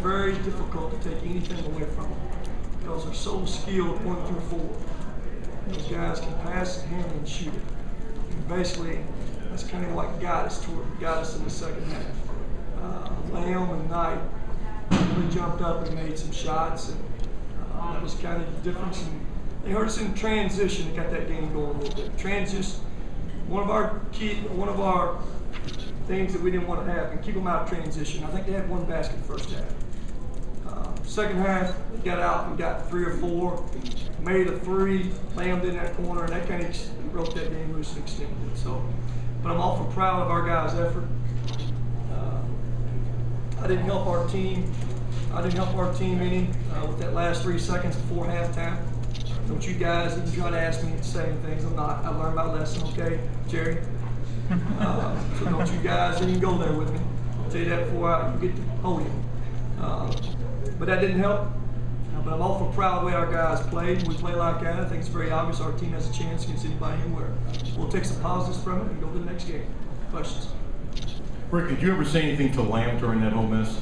very difficult to take anything away from them because they're so skilled 1 through 4. Those guys can pass, handle, and shoot it. And basically, that's kind of what got us in the second half. Lamb and Knight really jumped up and made some shots, and that was kind of the difference. And they hurt us in transition and got that game going a little bit. Transition, one of our things that we didn't want to have, and keep them out of transition. I think they had 1 basket first half. Second half, they got out and got 3 or 4, made a 3, lammed in that corner, and that kind of broke that game loose and extended it. So, but I'm awful proud of our guys' effort. I didn't help our team. Any with that last 3 seconds before halftime. Don't you guys even try to ask me to say things. I'm not. I learned my lesson, okay, Jerry? So don't you guys even go there with me. I'll tell you that before I get to hold you. But that didn't help. But I'm awful proud of the way our guys played. We play like that. I think it's very obvious our team has a chance against anybody anywhere. We'll take some positives from it and go to the next game. Questions? Rick, did you ever say anything to Lamb during that Ole Miss?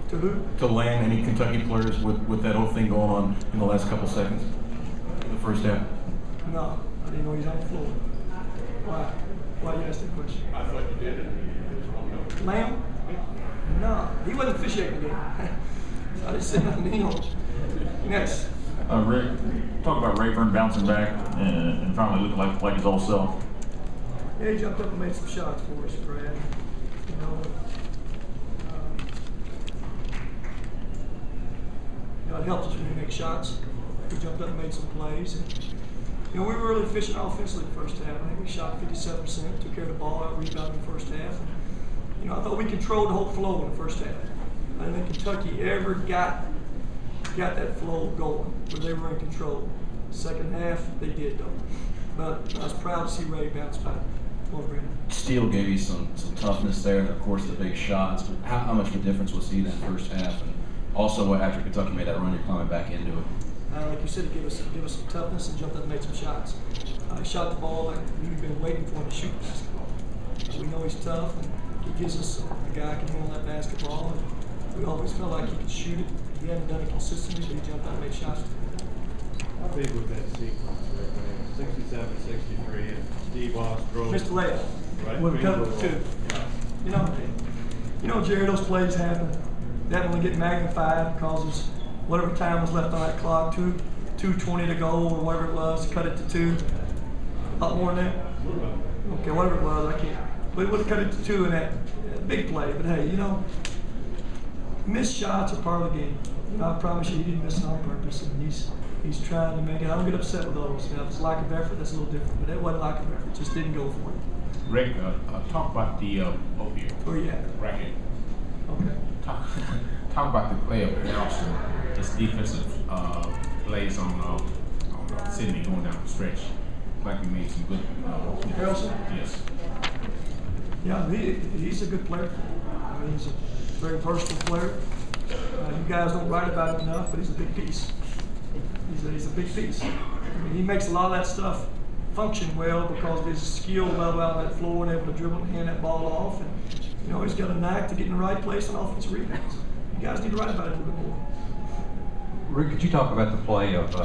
To who? To Lamb, any Kentucky players with that whole thing going on in the last couple seconds in the first half? No, I didn't know he was on the floor. Why? Why you asked that question? I thought you did. Lamb? No, he wasn't officiating the game. I just said nothing to him. Next. Rick, talk about Rayburn bouncing back and finally looking like his old self. Yeah, he jumped up and made some shots for us, Brad. It helps us when we make shots. We jumped up and made some plays. And, we were really efficient offensively the first half. I think we shot 57%, took care of the ball, out rebounded in the first half. And, I thought we controlled the whole flow in the first half. I didn't think Kentucky ever got that flow going where they were in control. Second half, they did though. But I was proud to see Ray bounce back. Steele gave you some toughness there, and of course the big shots. But how much of a difference was he in that first half? And also, after Kentucky made that run, you're climbing back into it. Like you said, he gave us some toughness and jumped up and made some shots. He shot the ball like we've been waiting for him to shoot basketball. We know he's tough, and he gives us a guy who can handle that basketball. And we always felt like he could shoot it. He hadn't done it consistently, but he jumped out and made shots. How big was that sequence? 67-63, and Steve Oss drove. Missed the layup. Right. When we cut it to 2. Jerry, those plays happen. That when they get magnified because there's whatever time was left on that clock, 2:20 to go or whatever it was, cut it to 2. A lot more than that. Okay, whatever it was, I can't. But we would have cut it to 2 in that big play. But hey, missed shots are part of the game. I promise you, he didn't miss it on purpose, and he's trying to make it. I don't get upset with those. If it's lack of effort, that's a little different. But that wasn't lack of effort; just didn't go for it. Rick, talk about the opioid. Where you at? Right here. Okay. Talk about the play of Harrelson, his defensive plays on Sydney going down the stretch. Like we made some good. Harrelson? Yes. Yeah, he's a good player. I mean, he's a very versatile player. You guys don't write about him enough, but he's a big piece. He's a big piece. I mean, he makes a lot of that stuff function well because of his skill level out on that floor and able to dribble and hand that ball off. And, he's got a knack to get in the right place on offensive rebounds. You guys need to write about it a little bit more. Rick, could you talk about the play of